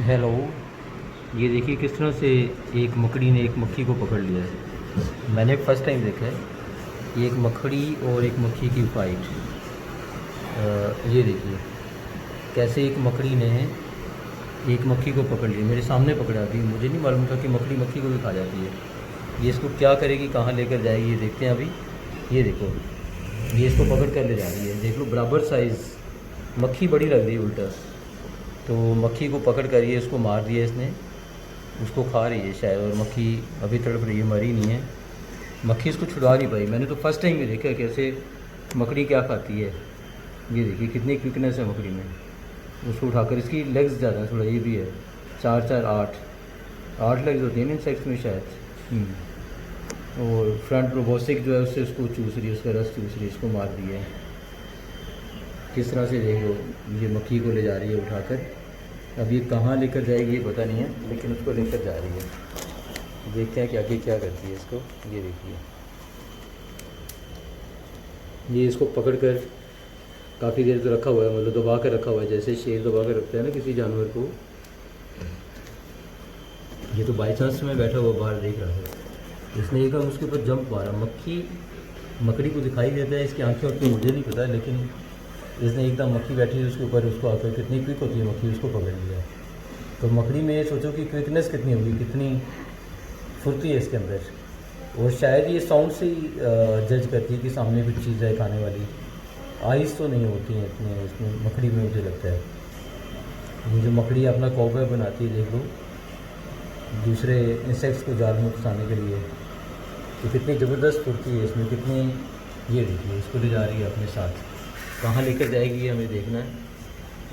Hello. ये देखिए किस तरह से एक मकड़ी ने एक मक्खी को पकड़ लिया है। मैंने फ़र्स्ट टाइम देखा है एक मकड़ी और एक मक्खी की फाइट। ये देखिए कैसे एक मकड़ी ने एक मक्खी को पकड़ लिया, मेरे सामने पकड़ा। अभी मुझे नहीं मालूम था कि मकड़ी मक्खी को भी खा जाती है। ये इसको क्या करेगी, कहाँ लेकर जाएगी, ये देखते हैं अभी। ये देखो, ये इसको पकड़ कर ले जा रही है। देख लो बराबर साइज़, मक्खी बड़ी लग रही है उल्टा। तो मक्खी को पकड़ कर ये इसको मार दिया इसने, उसको खा रही है शायद। और मक्खी अभी तड़प रही है, मरी नहीं है। मक्खी इसको छुड़ा नहीं पाई। मैंने तो फर्स्ट टाइम में देखा कैसे मकड़ी क्या खाती है। ये देखिए कितनी क्विकनेस है मकड़ी में। उसको उठाकर, इसकी लेग्स ज़्यादा है थोड़ा, ये भी है। चार चार आठ आठ लेग्स होती हैं ना इंसेक्ट्स में शायद। और फ्रंट प्रोबोसिक जो है उससे उसको चूस रही है, उसका रस चूस रही है, इसको मार दिया है। किस तरह से देख लो, ये मक्खी को ले जा रही है उठाकर। अब ये कहाँ लेकर जाएगी ये पता नहीं है, लेकिन उसको लेकर जा रही है। देखते हैं कि आगे क्या करती है इसको। ये देखिए, ये इसको पकड़ कर काफ़ी देर तो रखा हुआ है, मतलब दबा कर रखा हुआ है, जैसे शेर दबा कर रखता है ना किसी जानवर को। ये तो बाई चांस में बैठा हुआ बाहर देख रहा है, इसने एकदम उसके ऊपर जंप मारा। मक्खी मकड़ी को दिखाई देता है इसकी आंखें वक्खें, मुझे नहीं पता, लेकिन इसने एकदम मक्खी बैठी है उसके ऊपर, उसको आकर कितनी क्विक होती है मक्खी, उसको पकड़ लिया। तो मकड़ी में सोचो कि क्विकनेस कितनी होगी, कितनी फुर्ती है इसके अंदर। और शायद ये साउंड से ही जज करती है कि सामने कुछ चीज़ है खाने वाली। आइज़ तो नहीं होती हैं इतने इसमें मकड़ी में, मुझे लगता है। ये जो मकड़ी अपना कॉबवे बनाती है देख लो, दूसरे इंसेक्ट्स को जाल में फंसाने के लिए। तो कितनी ज़बरदस्त फुर्ती है इसमें, कितनी। ये देखिए इसको ले जा रही है अपने साथ, कहाँ लेकर जाएगी ये हमें देखना है।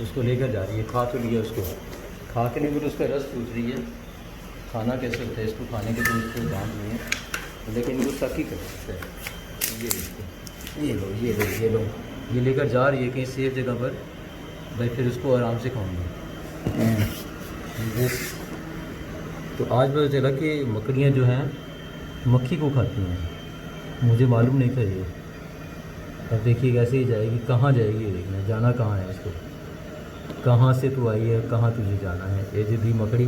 उसको लेकर जा रही है, खा तो लिया उसको, खा के नहीं, फिर उसका रस पूछ रही है। खाना कैसे होता है, इसको खाने के तो उसको दांत नहीं है, लेकिन इनको शक ही कर सकता है। ये देखिए, ये लो ये लो ये लो, ये लेकर जा रही है कहीं सेफ जगह पर। भाई फिर उसको आराम से खाऊंगी। बस, तो आज पता चला कि मकड़ियाँ जो हैं मक्खी को खाती हैं, मुझे मालूम नहीं था ये। अब देखिए कैसे ही जाएगी, कहाँ जाएगी ये देखना, जाना कहाँ है इसको। कहाँ से तू आई है, कहाँ तुझे जाना है, ये जो दी मकड़ी।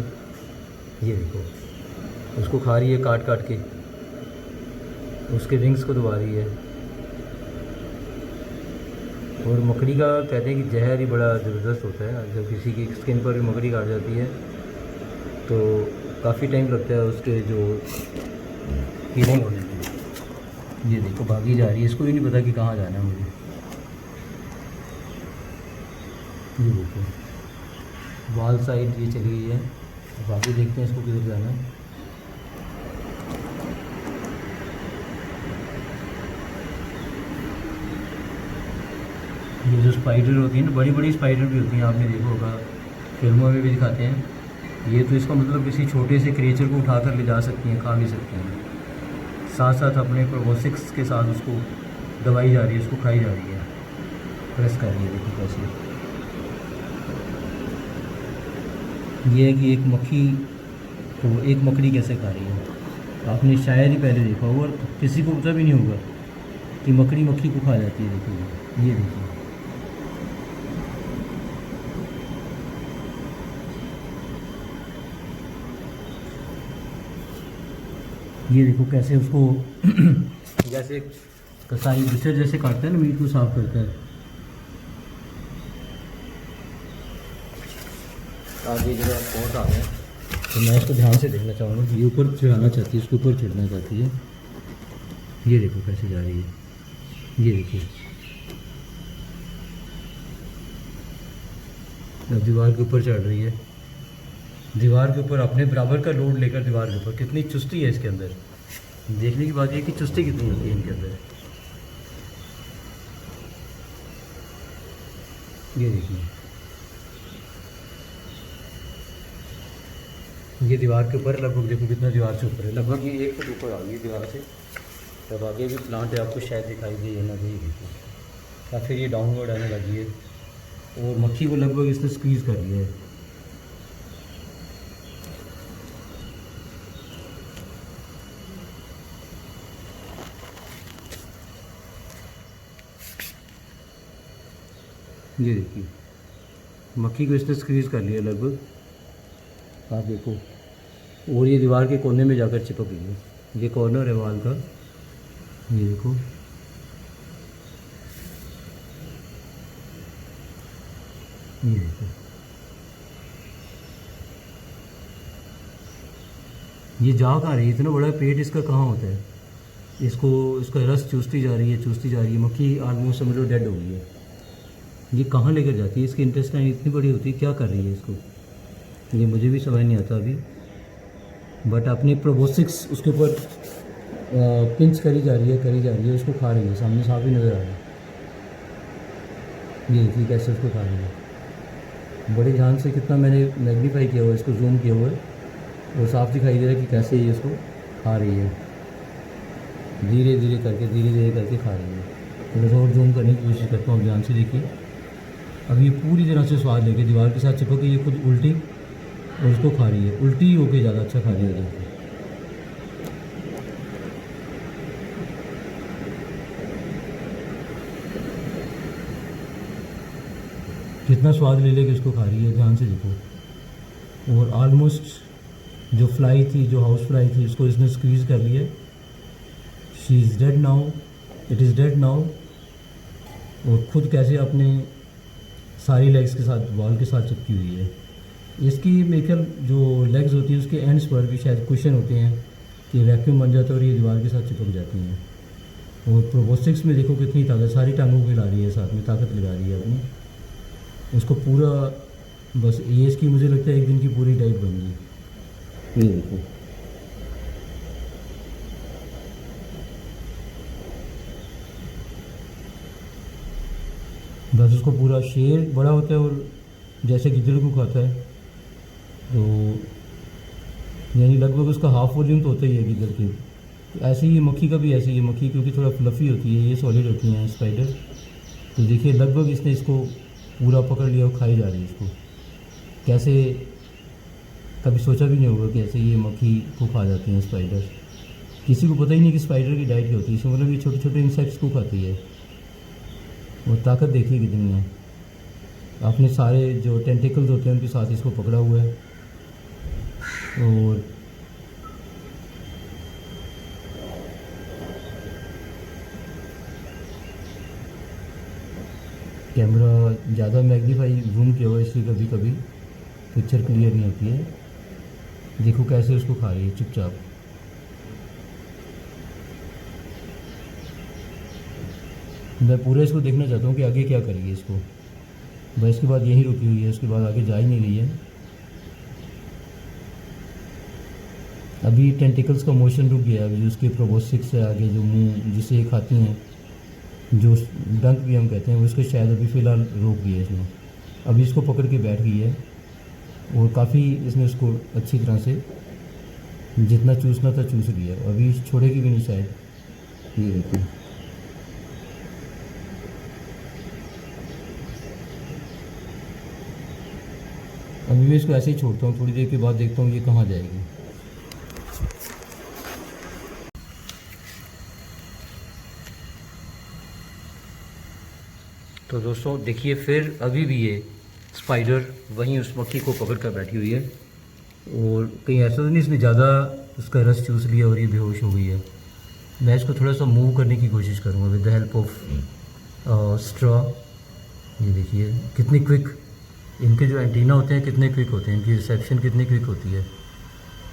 ये देखो उसको खा रही है काट काट के, उसके विंग्स को दबा रही है। और मकड़ी का कहते हैं कि जहर ही बड़ा ज़बरदस्त होता है। जब किसी की स्किन पर भी मकड़ी काट जाती है तो काफ़ी टाइम लगता है उसके जो हीलिंग होने में। ये देखो भागी जा रही है, इसको भी नहीं पता कि कहाँ जाना है मुझे। ये देखो वाल साइड ये चली गई है। अब आगे देखते हैं इसको किधर जाना है। ये जो स्पाइडर होती है ना, बड़ी बड़ी स्पाइडर भी होती हैं, आपने देखा होगा, फिल्मों में भी दिखाते हैं। ये तो इसका मतलब किसी छोटे से क्रिएचर को उठा कर ले जा सकती हैं, खा भी सकती हैं। साथ साथ अपने प्रोबोसिक्स के साथ उसको दबाई जा रही है, उसको खाई जा रही है, प्रेस कर रही है। देखो कैसे ये है कि एक मक्खी को एक मकड़ी कैसे खा रही है। आपने शायद ही पहले देखा होगा, और किसी को पता भी नहीं होगा कि मकड़ी मक्खी को खा जाती है। देखिए ये देखिए, ये देखो कैसे उसको जैसे कसाई बचर जैसे काटता है ना, मीट को साफ करता है। आगे जब आप पहुँच आ गए तो मैं इसको ध्यान से देखना चाहूँगा कि ये ऊपर चढ़ाना चाहती है, इसके ऊपर चढ़ना चाहती है। ये देखो कैसे जा रही है, ये देखिए। अब दीवार के ऊपर चढ़ रही है, दीवार के ऊपर अपने बराबर का लोड लेकर दीवार के ऊपर। कितनी चुस्ती है इसके अंदर। देखने की बात यह कि चुस्ती कितनी होती है इनके अंदर। ये देखिए, ये दीवार के ऊपर लगभग, देखो कितना दीवार से ऊपर है, लगभग ये 1 फुट ऊपर आ गई दीवार से। तब आगे भी प्लांट है, आपको शायद दिखाई दे या ना दे। देखिए या फिर ये डाउनवर्ड आने लगी है, और मक्खी को लगभग इसने स्क्वीज़ कर लिया है। ये देखिए मक्खी को इसने स्क्वीज़ कर लिया लगभग। आप देखो, और ये दीवार के कोने में जाकर चिपक गई है। ये कॉर्नर है वाल का, ये देखो। ये देखो, ये जा कहाँ रही है? इतना बड़ा पेट इसका कहाँ होता है? इसका रस चूसती जा रही है, चूसती जा रही है। मक्खी आलमोस्ट समझ लो डेड हो गई है। ये कहाँ लेकर जाती है? इसकी इंटेस्टाइन इतनी बड़ी होती है, क्या कर रही है इसको? ये मुझे भी समझ नहीं आता अभी। बट अपनी प्रोबोसिक्स उसके ऊपर पिंच करी जा रही है, उसको खा रही है। सामने साफ ही नज़र आ रहा है। ये देखिए कैसे उसको खा रही है। बड़े ध्यान से कितना मैंने मैग्नीफाई किया हुआ है, इसको जूम किया हुआ है, और साफ दिखाई दे रहा है कि कैसे ये इसको खा रही है। धीरे धीरे करके खा रही है। तो मैं और जूम करने की कोशिश करता हूँ, ध्यान से देखिए। अब ये पूरी तरह से स्वाद लेके दीवार के साथ चिपक के ये खुद उल्टी और उसको खा रही है। उल्टी होके ज़्यादा अच्छा खा रही है। देखिए कितना स्वाद ले लेके उसको खा रही है, ध्यान से देखो। और ऑलमोस्ट जो फ्लाई थी, जो हाउस फ्लाई थी, उसको इसने स्क्वीज़ कर लिया। She is dead now, it is dead now. और ख़ुद कैसे अपने सारी लेग्स के साथ, वॉल के साथ चिपकी हुई है। इसकी मेकल जो लेग्स होती है उसके एंड्स पर भी शायद कुशन होते हैं कि वैक्यूम बन जाता है और ये दीवार के साथ चिपक जाती हैं। और प्रोबोस्टिक्स में देखो कितनी ताकत, सारी टांगों को हिला रही है, साथ में ताकत लगा रही है अपनी। उसको पूरा बस ये इसकी मुझे लगता है एक दिन की पूरी डाइट बन गई। ये देखो, बस उसको पूरा, शेर बड़ा होता है और जैसे गिद्दड़ को खाता है, तो यानी लगभग उसका हाफ वॉल्यूम तो होता ही है गिद्दड़ की। तो ऐसे ही मक्खी का भी ऐसे ही है। मक्खी क्योंकि थोड़ा फ्लफ़ी होती है, ये सॉलिड होती हैं स्पाइडर। तो देखिए लगभग इसने इसको पूरा पकड़ लिया और खाई जा रही है इसको। कैसे, कभी सोचा भी नहीं होगा कि ऐसे ये मक्खी को खा जाती हैं स्पाइडर। किसी को पता ही नहीं कि स्पाइडर की डाइट क्या होती है। इसमें मतलब ये छोटे छोटे इंसेक्ट्स को खाती है। और ताकत देखिए कितनी है। आपने सारे जो टेंटिकल्स होते हैं उनके साथ इसको पकड़ा हुआ है। और कैमरा ज़्यादा मैग्नीफाई जूम किया हुआ है, इसलिए कभी कभी पिक्चर क्लियर नहीं होती है। देखो कैसे उसको खा रही है चुपचाप। मैं पूरा इसको देखना चाहता हूँ कि आगे क्या करेगी इसको। बस इसके बाद यहीं रुकी हुई है, उसके बाद आगे जा ही नहीं रही है। अभी टेंटिकल्स का मोशन रुक गया। अभी उसके प्रोबोसिक्स से आगे जो मुंह जिसे ये खाती हैं, जो डंक भी हम कहते हैं, उसको शायद अभी फ़िलहाल रोक दिया इसने। अभी इसको पकड़ के बैठ गई है और काफ़ी इसने उसको अच्छी तरह से जितना चूसना था चूस लिया। अभी छोड़ेगी भी नहीं शायद। ये देखिए, अभी मैं इसको ऐसे ही छोड़ता हूँ, थोड़ी देर के बाद देखता हूँ ये कहाँ जाएगी। तो दोस्तों देखिए, फिर अभी भी ये स्पाइडर वहीं उस मक्खी को पकड़ कर बैठी हुई है। और कहीं ऐसा तो नहीं इसने ज़्यादा उसका रस चूस लिया और ये बेहोश हो गई है। मैं इसको थोड़ा सा मूव करने की कोशिश करूँगा with the help of straw. ये देखिए कितनी क्विक इनके जो एंटीना होते हैं, कितने क्विक होते हैं, इनकी रिसेप्शन कितनी क्विक होती है।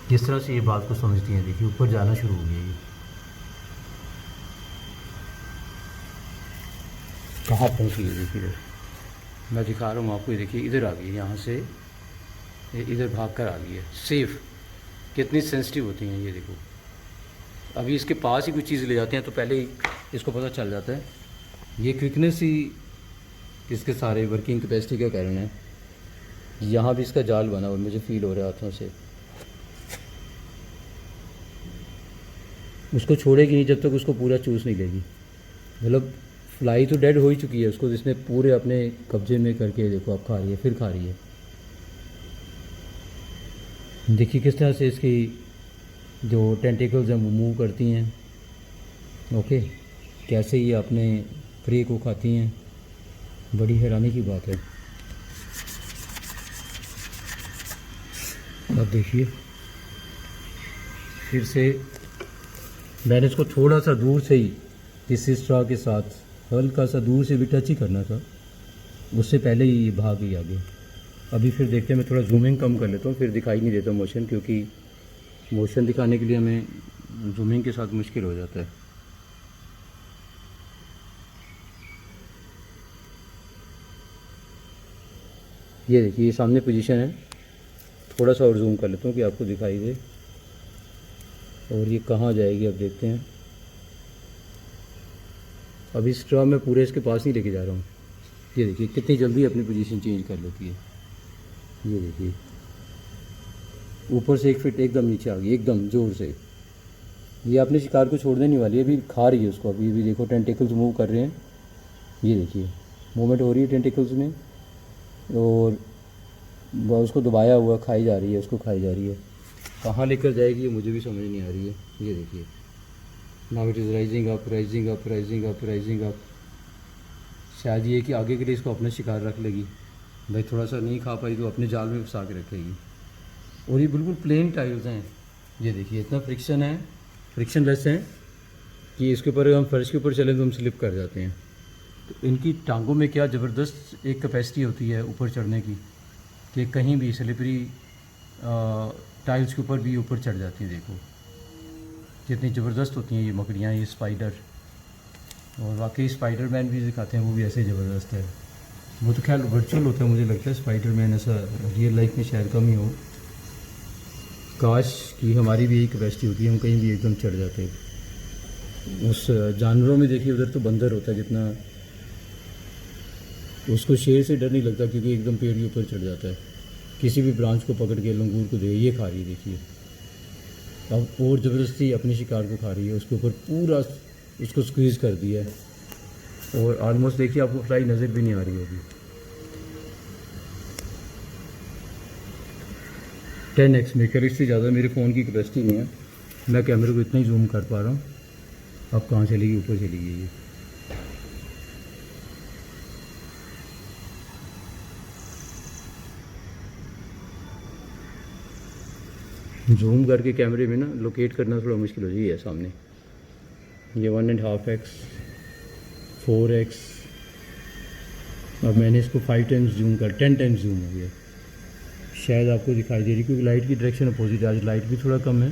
किस तरह से ये बात को समझती हैं। देखिए ऊपर जाना शुरू हो गया। ये कहाँ पहुँची है देखिए, मैं दिखा रहा हूँ आपको। ये देखिए इधर आ गई, यहाँ से इधर भाग कर आ गई है सेफ़। कितनी सेंसिटिव होती हैं ये देखो। अभी इसके पास ही कुछ चीज़ ले जाते हैं तो पहले ही इसको पता चल जाता है। ये क्विकनेस ही इसके सारे वर्किंग कैपेसिटी का कारण है। यहाँ भी इसका जाल बना और मुझे फील हो रहा है हाथों से। उसको छोड़ेगी नहीं जब तक उसको पूरा चूस नहीं लेगी। मतलब फ्लाई तो डेड हो ही चुकी है, उसको इसने पूरे अपने कब्जे में करके देखो अब खा रही है, फिर खा रही है। देखिए किस तरह से इसकी जो टेंटिकल्स हैं वो मूव करती हैं। ओके, कैसे ये अपने प्रे को खाती हैं। बड़ी हैरानी की बात है। अब देखिए फिर से मैंने इसको थोड़ा सा दूर से ही इस स्ट्रॉ के साथ हल्का सा दूर से भी टच ही करना था, उससे पहले ही ये भाग ही आगे। अभी फिर देखते हैं, मैं थोड़ा जूमिंग कम कर लेता हूँ, फिर दिखाई नहीं देता मोशन, क्योंकि मोशन दिखाने के लिए हमें जूमिंग के साथ मुश्किल हो जाता है। ये देखिए ये सामने पोजीशन है, थोड़ा सा और जूम कर लेता हूँ कि आपको दिखाई दे। और ये कहाँ जाएगी अब देखते हैं। अभी स्ट्रॉ मैं पूरे इसके पास नहीं लेके जा रहा हूँ। ये देखिए कितनी जल्दी अपनी पोजीशन चेंज कर लेती है। ये देखिए ऊपर से 1 फीट एकदम नीचे आ गई, एकदम ज़ोर से। ये अपने शिकार को छोड़ने नहीं वाली है, अभी खा रही है उसको। अभी भी देखो टेंटिकल्स मूव कर रहे हैं, ये देखिए मूवमेंट हो रही है टेंटिकल्स में, और उसको दबाया हुआ खाई जा रही है, उसको खाई जा रही है। कहाँ लेकर जाएगी ये मुझे भी समझ नहीं आ रही है। ये देखिए now it is rising up rising up rising up rising up. शायद ये कि आगे के लिए इसको अपना शिकार रख लेगी। भाई थोड़ा सा नहीं खा पाई तो अपने जाल में फंसा के रखेगी। और ये बिल्कुल प्लेन टाइल्स हैं, ये देखिए इतना फ्रिक्शन है, फ्रिक्शन लेस है कि इसके ऊपर हम फर्श के ऊपर चलें तो हम स्लिप कर जाते हैं। तो इनकी टांगों में क्या ज़बरदस्त एक कैपेसिटी होती है ऊपर चढ़ने की, कि कहीं भी स्लिपरी टाइल्स के ऊपर भी ऊपर चढ़ जाती हैं। देखो कितनी ज़बरदस्त होती हैं ये मकड़ियाँ, ये स्पाइडर। और वाकई स्पाइडर मैन भी दिखाते हैं, वो भी ऐसे ज़बरदस्त है। वो तो ख्याल वर्चुअल होता है मुझे लगता है, स्पाइडर मैन ऐसा रियल लाइफ में शायद कम ही हो। काश कि हमारी भी यही कैपेसिटी होती है, हम कहीं भी एकदम चढ़ जाते हैं। उस जानवरों में देखिए उधर तो बंदर होता है, जितना उसको शेर से डर नहीं लगता क्योंकि एकदम पेड़ के ऊपर चढ़ जाता है। किसी भी ब्रांच को पकड़ के लंगूर को दे, ये खा रही है देखिए। अब और ज़बरदस्ती अपने शिकार को खा रही है, उसके ऊपर पूरा उसको स्क्वीज़ कर दिया है। और ऑलमोस्ट देखिए आपको फ्लाई नज़र भी नहीं आ रही होगी। 10x मेकर, इससे ज़्यादा मेरे फ़ोन की कैपेसिटी नहीं है, मैं कैमरे को इतना ही जूम कर पा रहा हूँ। अब कहाँ चलेगी, ऊपर चलेगी ये। जूम करके कैमरे में ना लोकेट करना थोड़ा मुश्किल हो जाएगी है सामने। ये 1.5x 4x, अब मैंने इसको 5 टाइम्स जूम कर 10 टाइम्स जूम हो गया। शायद आपको दिखाई दे रही क्योंकि लाइट की डायरेक्शन अपोजिट है, आज लाइट भी थोड़ा कम है।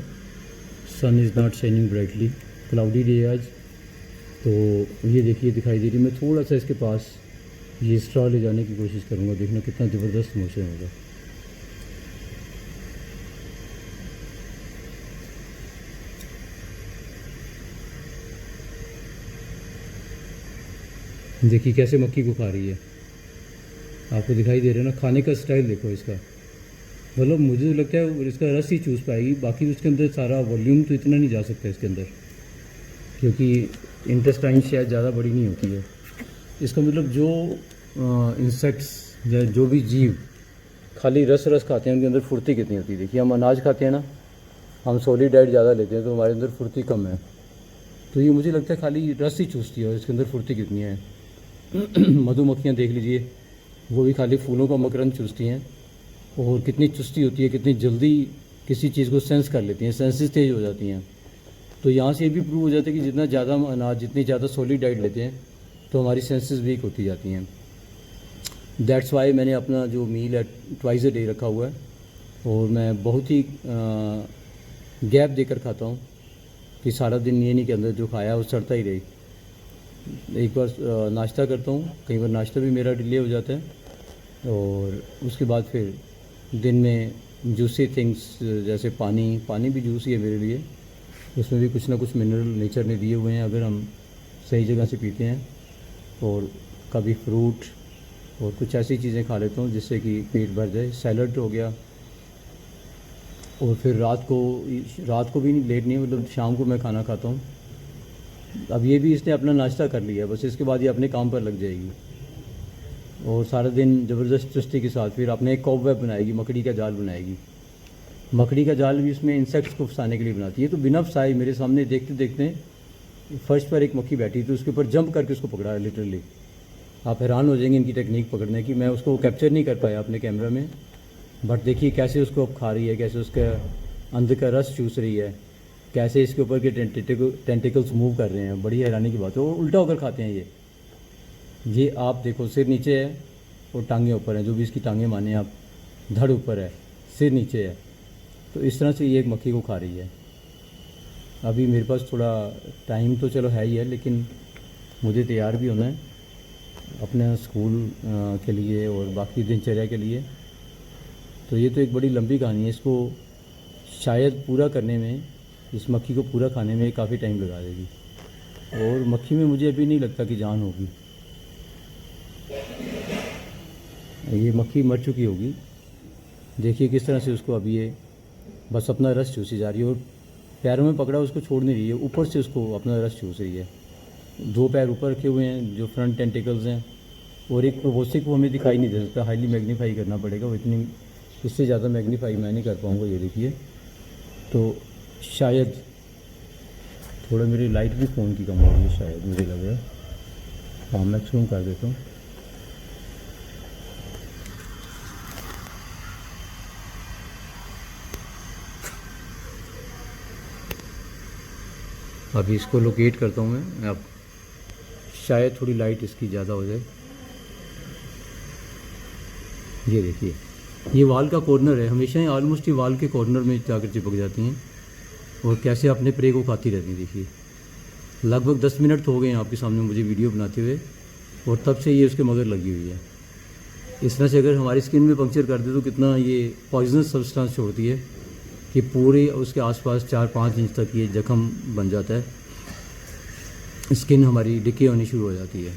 Sun is not shining brightly, cloudy day आज। तो ये देखिए दिखाई दे रही। मैं थोड़ा सा इसके पास ये स्ट्रॉ ले जाने की कोशिश करूँगा, देखना कितना ज़बरदस्त मोशन होगा। देखिए कैसे मक्खी को खा रही है, आपको दिखाई दे रहा है ना। खाने का स्टाइल देखो इसका, मतलब मुझे तो लगता है इसका रस ही चूस पाएगी, बाकी उसके अंदर सारा वॉल्यूम तो इतना नहीं जा सकता इसके अंदर, क्योंकि इंटेस्टाइन शायद ज़्यादा बड़ी नहीं होती है। इसका मतलब जो इंसेक्ट्स या जो भी जीव खाली रस खाते हैं उनके अंदर फुर्ती कितनी होती है। देखिए हम अनाज खाते हैं ना, हम सॉलिड डाइट ज़्यादा लेते हैं तो हमारे अंदर फुर्ती कम है। तो ये मुझे लगता है खाली रस ही चूसती है और इसके अंदर फुर्ती कितनी है। मधुमक्खियाँ देख लीजिए, वो भी खाली फूलों का मकरंद चूसती हैं, और कितनी चुस्ती होती है, कितनी जल्दी किसी चीज़ को सेंस कर लेती हैं, सेंसेस तेज हो जाती हैं। तो यहाँ से ये भी प्रूव हो जाता है कि जितना ज़्यादा हम अनाज, जितनी ज़्यादा सॉलिड डाइट लेते हैं तो हमारी सेंसेस वीक होती जाती हैं। दैट्स वाई मैंने अपना जो मील है ट्वाइस अ डे रखा हुआ है, और मैं बहुत ही गैप देकर खाता हूँ कि सारा दिन ये नहीं कि अंदर जो खाया वो सड़ता ही रही। एक बार नाश्ता करता हूँ, कई बार नाश्ता भी मेरा डिले हो जाता है, और उसके बाद फिर दिन में जूसी थिंग्स जैसे पानी भी जूसी है मेरे लिए, उसमें भी कुछ ना कुछ मिनरल नेचर ने दिए हुए हैं अगर हम सही जगह से पीते हैं। और कभी फ्रूट और कुछ ऐसी चीज़ें खा लेता हूँ जिससे कि पेट भर जाए। सैलड हो गया, और फिर रात को भी नहीं, लेट नहीं, मतलब शाम को मैं खाना खाता हूँ। अब ये भी इसने अपना नाश्ता कर लिया, बस इसके बाद ये अपने काम पर लग जाएगी और सारा दिन ज़बरदस्त चुस्ती के साथ फिर अपने एक कॉबवेब बनाएगी, मकड़ी का जाल बनाएगी। मकड़ी का जाल भी उसमें इंसेक्ट्स को फंसाने के लिए बनाती है। तो बिना फंसाए मेरे सामने देखते देखते फर्श पर एक मक्खी बैठी थी, उसके ऊपर जंप करके उसको पकड़ा है लिटरली। आप हैरान हो जाएंगे इनकी टेक्निक पकड़ने की। मैं उसको कैप्चर नहीं कर पाया अपने कैमरा में, बट देखिए कैसे उसको अब खा रही है, कैसे उसके अंदर का रस चूस रही है, कैसे इसके ऊपर के टेंटिकल्स मूव कर रहे हैं। बड़ी हैरानी की बात है। और उल्टा होकर खाते हैं ये आप देखो, सिर नीचे है और टांगें ऊपर हैं, जो भी इसकी टांगें माने आप, धड़ ऊपर है, सिर नीचे है। तो इस तरह से ये एक मक्खी को खा रही है। अभी मेरे पास थोड़ा टाइम तो चलो है ही है, लेकिन मुझे तैयार भी होना है अपने स्कूल के लिए और बाकी दिनचर्या के लिए। तो ये तो एक बड़ी लंबी कहानी है। इसको शायद पूरा करने में, इस मक्खी को पूरा खाने में काफ़ी टाइम लगा देगी। और मक्खी में मुझे अभी नहीं लगता कि जान होगी। ये मक्खी मर चुकी होगी। देखिए किस तरह से उसको अभी ये बस अपना रस चूसी जा रही है और पैरों में पकड़ा उसको छोड़ नहीं रही है, ऊपर से उसको अपना रस चूस रही है। 2 पैर ऊपर रखे हुए हैं जो फ्रंट टेंटिकल्स हैं, और एक प्रोबोसिक वो हमें दिखाई नहीं दे सकता, हाईली मैग्नीफाई करना पड़ेगा। वो इतनी, इससे ज़्यादा मैग्नीफाई मैं नहीं कर पाऊँगा। ये देखिए, तो शायद थोड़ा मेरी लाइट भी फ़ोन की कम हो रही है शायद, मुझे लग रहा है। हाँ, मैक्सिमम कर देता हूँ। अभी इसको लोकेट करता हूँ मैं। अब शायद थोड़ी लाइट इसकी ज़्यादा हो जाए। ये देखिए, ये वाल का कॉर्नर है। हमेशा ही ऑलमोस्ट ये वाल के कॉर्नर में जाकर चिपक जाती हैं और कैसे अपने प्रे को खाती रहती हैं। देखिए, लगभग 10 मिनट तो हो गए हैं आपके सामने मुझे वीडियो बनाते हुए, और तब से ये उसके मगर लगी हुई है। इस तरह से अगर हमारी स्किन में पंक्चर कर दे तो कितना ये पॉइजनस सब्सटेंस छोड़ती है कि पूरे उसके आसपास 4-5 इंच तक ये जख्म बन जाता है, स्किन हमारी डिके होनी शुरू हो जाती है।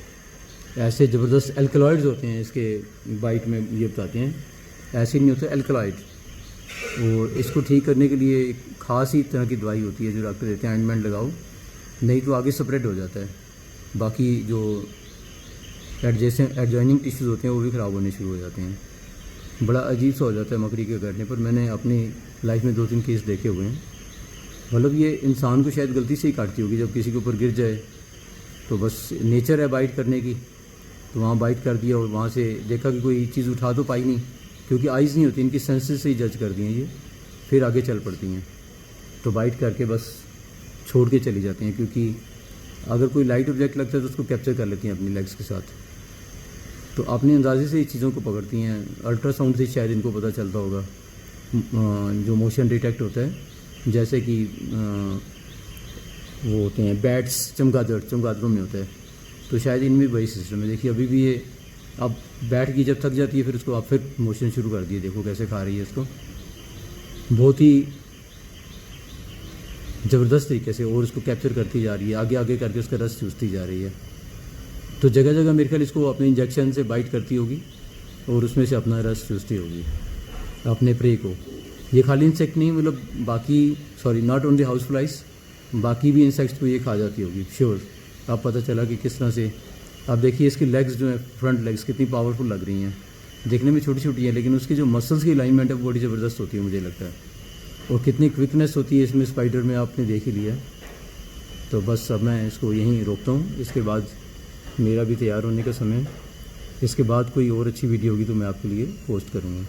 ऐसे ज़बरदस्त एल्कलॉइड्स होते हैं इसके बाइट में, ये बताते हैं। ऐसे नहीं होते एल्कलॉइड। और इसको ठीक करने के लिए एक ख़ास ही तरह की दवाई होती है जो डॉक्टर देते हैं, ऑइंटमेंट लगाओ, नहीं तो आगे स्प्रेड हो जाता है। बाकी जो एडजॉइनिंग टिश्यूज़ होते हैं वो भी ख़राब होने शुरू हो जाते हैं। बड़ा अजीब सा हो जाता है मकड़ी के काटने पर। मैंने अपनी लाइफ में 2-3 केस देखे हुए हैं। मतलब ये इंसान को शायद गलती से ही काटती होगी, जब किसी के ऊपर गिर जाए तो बस नेचर है बाइट करने की, तो वहाँ बाइट कर दिया और वहाँ से देखा कि कोई चीज़ उठा तो पाई नहीं, क्योंकि आइज़ नहीं होती, इनकी सेंसेस से ही जज कर दी हैं ये, फिर आगे चल पड़ती हैं। तो बाइट करके बस छोड़ के चली जाती हैं, क्योंकि अगर कोई लाइट ऑब्जेक्ट लगता है तो उसको कैप्चर कर लेती हैं अपनी लेग्स के साथ। तो अपने अंदाजे से ये चीज़ों को पकड़ती हैं। अल्ट्रासाउंड से शायद इनको पता चलता होगा, जो मोशन डिटेक्ट होता है, जैसे कि वो होते हैं बैट्स, चमगादड़ों में होता है, तो शायद इनमें वही सिस्टम है। देखिए, अभी भी ये अब बैठ की जब थक जाती है फिर उसको आप फिर मोशन शुरू कर दिए। देखो कैसे खा रही है इसको, बहुत ही ज़बरदस्त तरीके से, और उसको कैप्चर करती जा रही है, आगे आगे करके उसका रस चूसती जा रही है। तो जगह जगह मेरे ख्याल इसको अपने इंजेक्शन से बाइट करती होगी और उसमें से अपना रस चूसती होगी अपने प्रे को। ये खाली इंसेक्ट नहीं, मतलब बाकी, sorry, not only house flies, बाकी भी इंसेक्ट्स को ये खा जाती होगी श्योर। अब पता चला कि किस तरह से। आप देखिए इसकी लेग्स जो है, फ्रंट लेग्स कितनी पावरफुल लग रही हैं। देखने में छोटी छोटी है, लेकिन उसकी जो मसल्स की अलाइनमेंट है वो बड़ी ज़बरदस्त होती है मुझे लगता है। और कितनी क्विकनेस होती है इसमें स्पाइडर में, आपने देख ही लिया। तो बस अब मैं इसको यहीं रोकता हूँ, इसके बाद मेरा भी तैयार होने का समय है। इसके बाद कोई और अच्छी वीडियो होगी तो मैं आपके लिए पोस्ट करूँगा।